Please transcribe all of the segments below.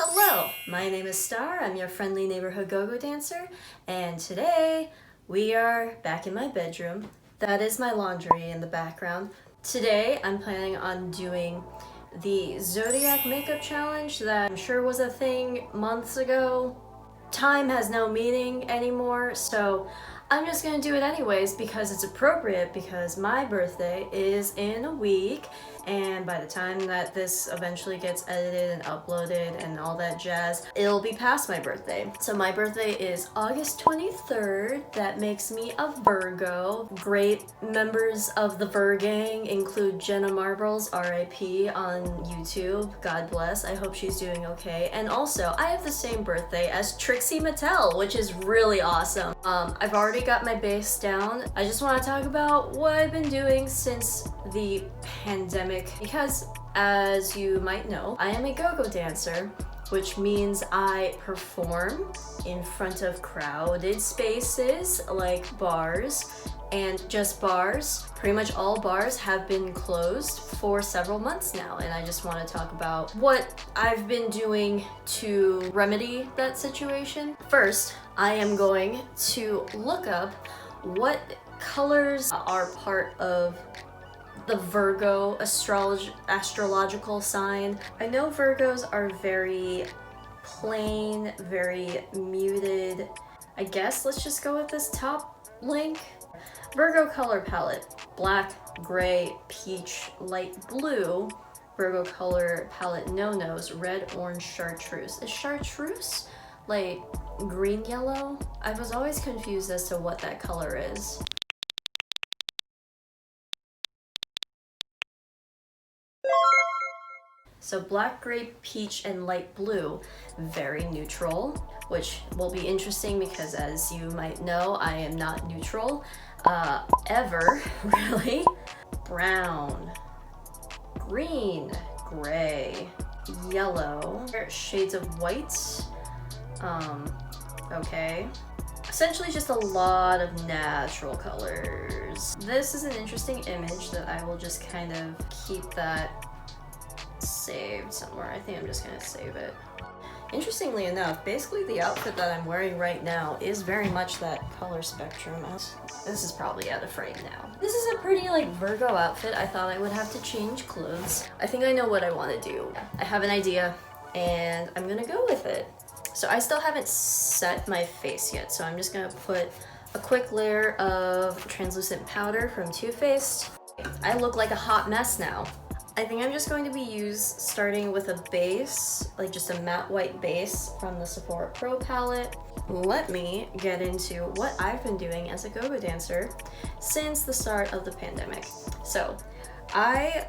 Hello, my name is Star. I'm your friendly neighborhood go-go dancer, and today we are back in my bedroom. That is my laundry in the background. Today I'm planning on doing the Zodiac makeup challenge that I'm sure was a thing months ago. Time has no meaning anymore, so I'm just gonna do it anyways because it's appropriate, because my birthday is in a week, and by the time that this eventually gets edited and uploaded and all that jazz, it'll be past my birthday. So my birthday is August 23rd. That makes me a Virgo. Great members of the Virgang include Jenna Marbles, RIP, on YouTube. God bless. I hope she's doing okay. And also, I have the same birthday as Trixie Mattel, which is really awesome. I've already got my base down. I just want to talk about what I've been doing since the pandemic, because as you might know, I am a go-go dancer, which means I perform in front of crowded spaces like bars, and just bars. Pretty much all bars have been closed for several months now, and I just want to talk about what I've been doing to remedy that situation. First, I am going to look up what colors are part of the Virgo astrological sign. I know Virgos are very plain, very muted. I guess let's just go with this top link. Virgo color palette: black, gray, peach, light blue. Virgo color palette no-nos: red, orange, chartreuse. Is chartreuse like green yellow? I was always confused as to what that color is. So black, gray, peach, and light blue, very neutral, which will be interesting because, as you might know, I am not neutral ever, really. Brown, green, gray, yellow, shades of white, okay. Essentially just a lot of natural colors. This is an interesting image that I will just kind of keep that saved somewhere. I think I'm just gonna save it. Interestingly enough, basically the outfit that I'm wearing right now is very much that color spectrum. This is probably out of frame now. This is a pretty like Virgo outfit. I thought I would have to change clothes. I think I know what I want to do. I have an idea and I'm gonna go with it. So I still haven't set my face yet, so I'm just gonna put a quick layer of translucent powder from Too Faced. I look like a hot mess now. I think I'm just going to be starting with a base, like just a matte white base from the Sephora Pro palette. Let me get into what I've been doing as a go-go dancer since the start of the pandemic. So I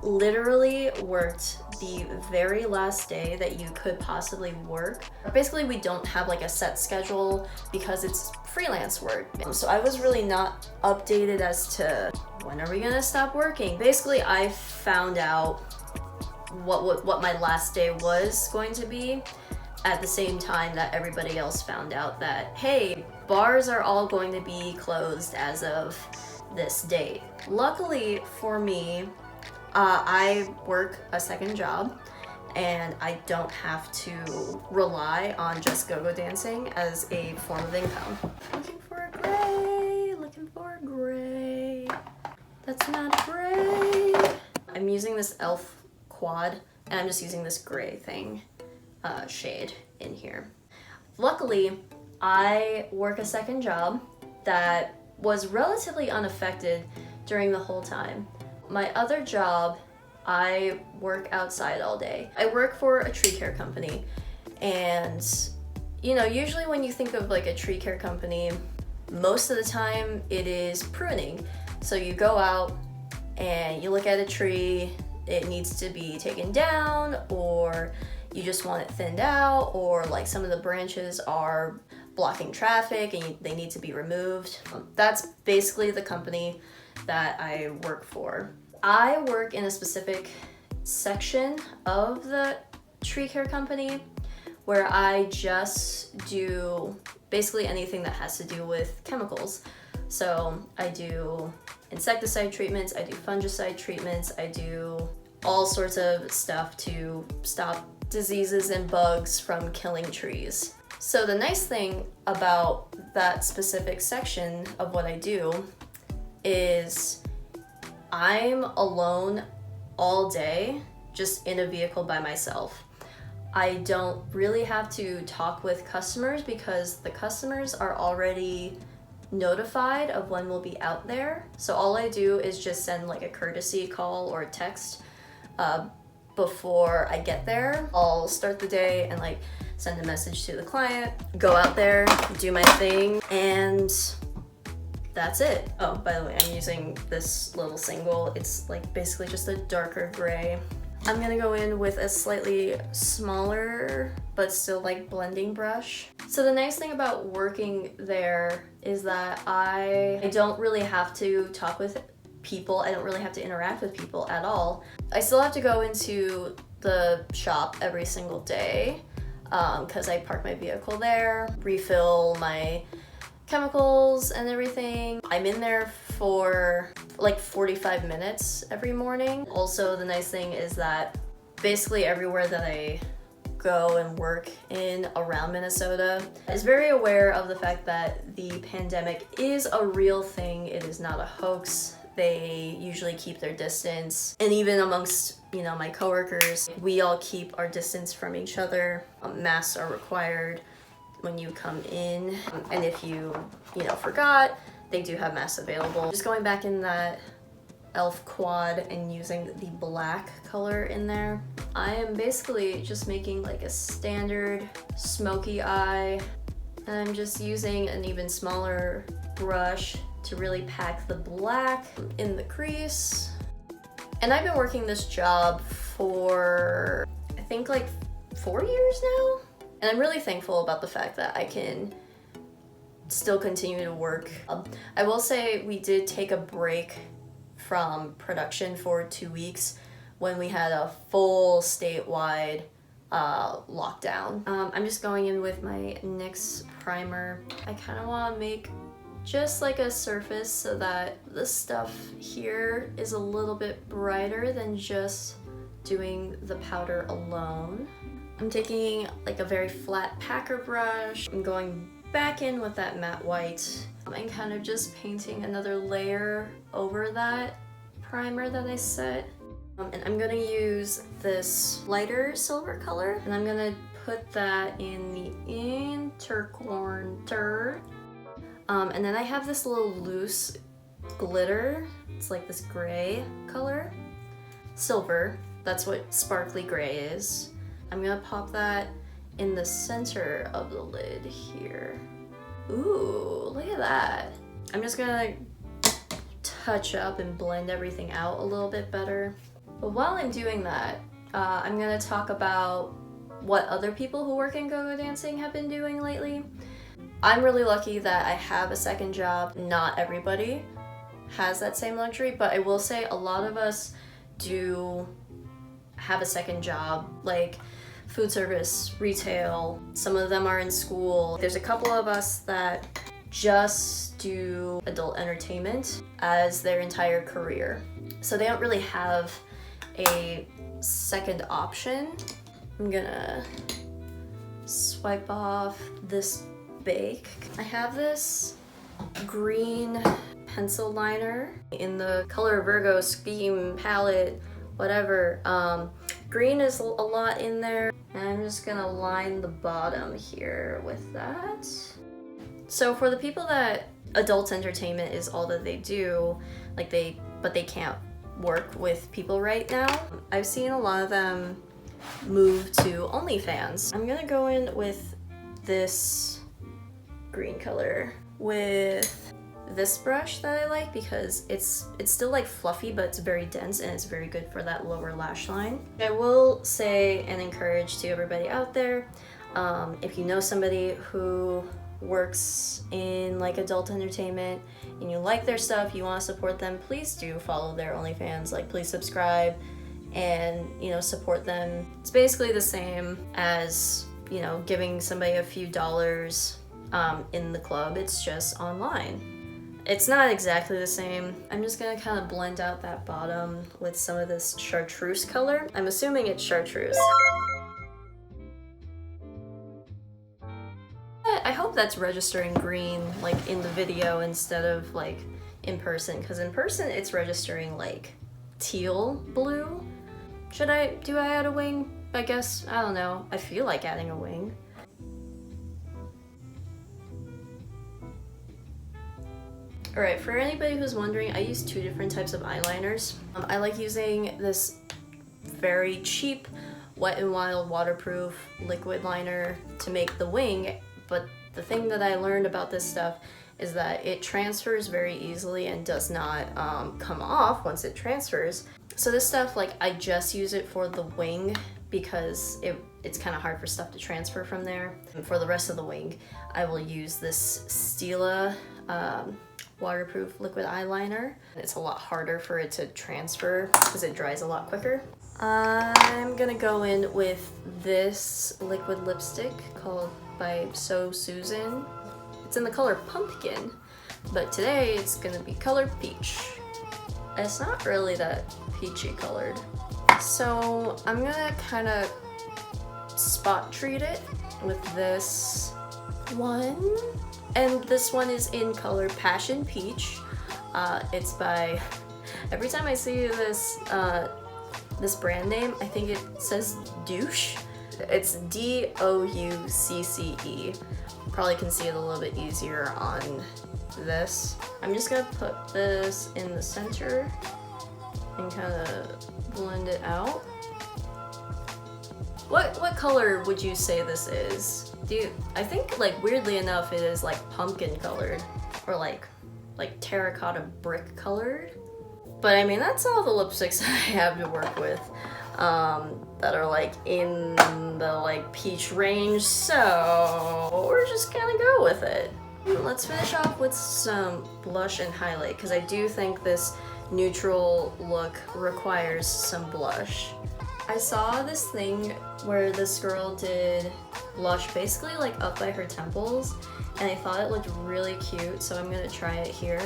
literally worked the very last day that you could possibly work. Basically, we don't have like a set schedule because it's freelance work. So I was really not updated as to when are we gonna stop working. Basically, I found out what my last day was going to be at the same time that everybody else found out that, hey, bars are all going to be closed as of this date. Luckily for me, I work a second job and I don't have to rely on just go-go dancing as a form of income. Looking for a gray, looking for a gray. That's not gray. I'm using this e.l.f. quad and I'm just using this gray thing, shade in here. Luckily, I work a second job that was relatively unaffected during the whole time. My other job, I work outside all day. I work for a tree care company, and you know, usually when you think of like a tree care company, most of the time it is pruning. So you go out and you look at a tree, it needs to be taken down, or you just want it thinned out, or like some of the branches are blocking traffic and they need to be removed. That's basically the company that I work for. I work in a specific section of the tree care company where I just do basically anything that has to do with chemicals. So I do insecticide treatments, I do fungicide treatments, I do all sorts of stuff to stop diseases and bugs from killing trees. So the nice thing about that specific section of what I do is I'm alone all day, just in a vehicle by myself. I don't really have to talk with customers because the customers are already notified of when we'll be out there. So all I do is just send like a courtesy call or a text before I get there. I'll start the day and like send a message to the client, go out there, do my thing, and that's it. Oh, by the way, I'm using this little single. It's like basically just a darker gray. I'm gonna go in with a slightly smaller, but still like blending brush. So the nice thing about working there is that I don't really have to talk with people. I don't really have to interact with people at all. I still have to go into the shop every single day because I park my vehicle there, refill my chemicals and everything. I'm in there for like 45 minutes every morning. Also, the nice thing is that basically everywhere that I go and work in around Minnesota is very aware of the fact that the pandemic is a real thing. It is not a hoax. They usually keep their distance, and even amongst, you know, my coworkers, we all keep our distance from each other. Masks are required when you come in, and if you forgot, they do have masks available. Just going back in that elf quad and using the black color in there, I am basically just making like a standard smoky eye, and I'm just using an even smaller brush to really pack the black in the crease. And I've been working this job for I think like 4 years now. And I'm really thankful about the fact that I can still continue to work. I will say we did take a break from production for 2 weeks when we had a full statewide lockdown. I'm just going in with my NYX primer. I kind of want to make just like a surface so that the stuff here is a little bit brighter than just doing the powder alone. I'm taking like a very flat packer brush. I'm going back in with that matte white and kind of just painting another layer over that primer that I set. And I'm gonna use this lighter silver color, and I'm gonna put that in the inner corner. And then I have this little loose glitter. It's like this gray color. Silver, that's what sparkly gray is. I'm gonna pop that in the center of the lid here. Ooh, look at that. I'm just gonna touch up and blend everything out a little bit better. But while I'm doing that, I'm gonna talk about what other people who work in go-go dancing have been doing lately. I'm really lucky that I have a second job. Not everybody has that same luxury, but I will say a lot of us do have a second job, like food service, retail. Some of them are in school. There's a couple of us that just do adult entertainment as their entire career. So they don't really have a second option. I'm gonna swipe off this bake. I have this green pencil liner in the color Virgo scheme palette, whatever. Green is a lot in there, and I'm just gonna line the bottom here with that. So for the people that adult entertainment is all that they do, but they can't work with people right now, I've seen a lot of them move to OnlyFans. I'm gonna go in with this green color with this brush that I like because it's still like fluffy, but it's very dense and it's very good for that lower lash line. I will say and encourage to everybody out there, if you know somebody who works in like adult entertainment and you like their stuff, you want to support them, please do follow their OnlyFans. Like, please subscribe and, you know, support them. It's basically the same as, you know, giving somebody a few dollars in the club. It's just online. It's not exactly the same. I'm just gonna kind of blend out that bottom with some of this chartreuse color. I'm assuming it's chartreuse. I hope that's registering green like in the video instead of like in person, because in person it's registering like teal blue. Do I add a wing? I guess, I don't know. I feel like adding a wing. Alright, for anybody who's wondering, I use 2 different types of eyeliners. I like using this very cheap Wet n Wild waterproof liquid liner to make the wing, but the thing that I learned about this stuff is that it transfers very easily and does not come off once it transfers. So this stuff, like, I just use it for the wing because it's kind of hard for stuff to transfer from there. And for the rest of the wing, I will use this Stila waterproof liquid eyeliner. It's a lot harder for it to transfer because it dries a lot quicker. I'm gonna go in with this liquid lipstick called by So Susan. It's in the color pumpkin, but today it's gonna be color peach. It's not really that peachy colored. So I'm gonna kind of spot treat it with this one. And this one is in color Passion Peach. It's by, every time I see this this brand name, I think it says douche. It's D-O-U-C-C-E. Probably can see it a little bit easier on this. I'm just gonna put this in the center and kind of blend it out. What color would you say this is? I think, like, weirdly enough, it is like pumpkin colored or like terracotta brick colored. But I mean, that's all the lipsticks I have to work with that are like in the like peach range, so we're just gonna go with it. Let's finish off with some blush and highlight, because I do think this neutral look requires some blush. I saw this thing where this girl did blush basically like up by her temples, and I thought it looked really cute, so I'm gonna try it here.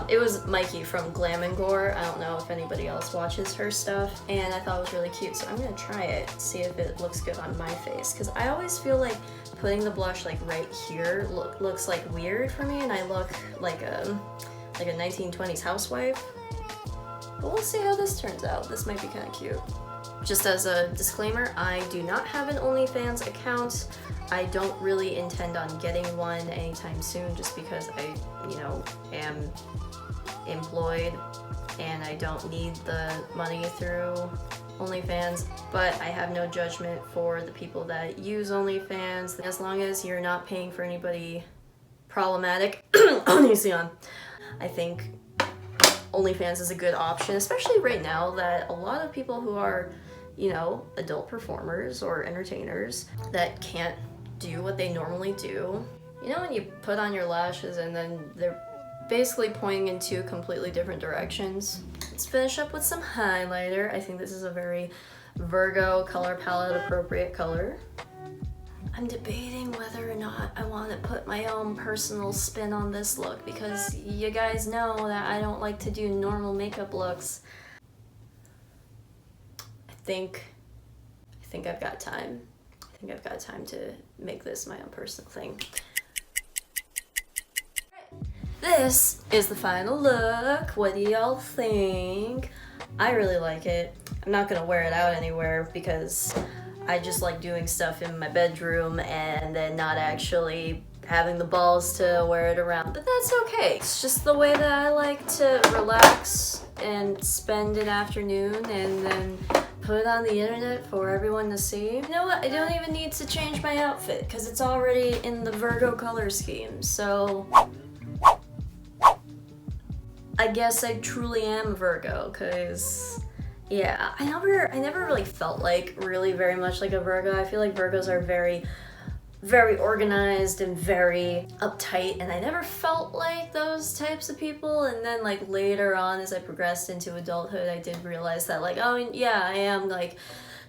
It was Mikey from Glam and Gore. I don't know if anybody else watches her stuff, and I thought it was really cute, so I'm gonna try it, see if it looks good on my face, because I always feel like putting the blush like right here looks like weird for me, and I look like a 1920s housewife. But we'll see how this turns out. This might be kind of cute. Just as a disclaimer, I do not have an OnlyFans account. I don't really intend on getting one anytime soon, just because I, am employed and I don't need the money through OnlyFans, but I have no judgment for the people that use OnlyFans. As long as you're not paying for anybody problematic, I think OnlyFans is a good option, especially right now that a lot of people who are, adult performers or entertainers that can't do what they normally do. When you put on your lashes and then they're basically pointing in 2 completely different directions. Let's finish up with some highlighter. I think this is a very Virgo color palette appropriate color. I'm debating whether or not I want to put my own personal spin on this look, because you guys know that I don't like to do normal makeup looks. I think I've got time. I think I've got time to make this my own personal thing. This is the final look. What do y'all think? I really like it. I'm not gonna wear it out anywhere because I just like doing stuff in my bedroom and then not actually having the balls to wear it around. But that's okay. It's just the way that I like to relax and spend an afternoon and then put it on the internet for everyone to see. You know what? I don't even need to change my outfit because it's already in the Virgo color scheme. So I guess I truly am a Virgo, because yeah, I never really felt like really very much like a Virgo. I feel like Virgos are very, very organized and very uptight, and I never felt like those types of people. And then like later on, as I progressed into adulthood, I did realize that like, oh yeah, I am like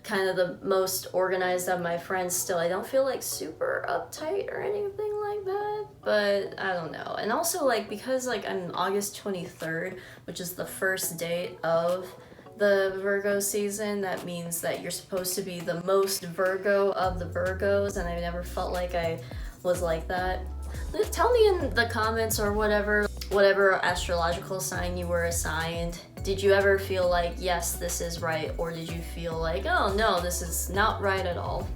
kind of the most organized of my friends still. I don't feel like super uptight or anything like that, but I don't know. And also like, because like I'm August 23rd, which is the first date of the Virgo season, that means that you're supposed to be the most Virgo of the Virgos, and I never felt like I was like that. Tell me in the comments or whatever astrological sign you were assigned. Did you ever feel like, yes, this is right, or did you feel like, oh no, this is not right at all?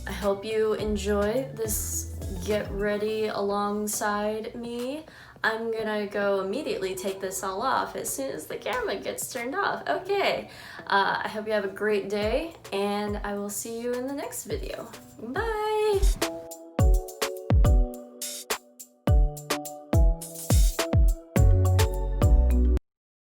I hope you enjoy this get ready alongside me. I'm gonna go immediately take this all off as soon as the camera gets turned off. Okay, I hope you have a great day, and I will see you in the next video. Bye!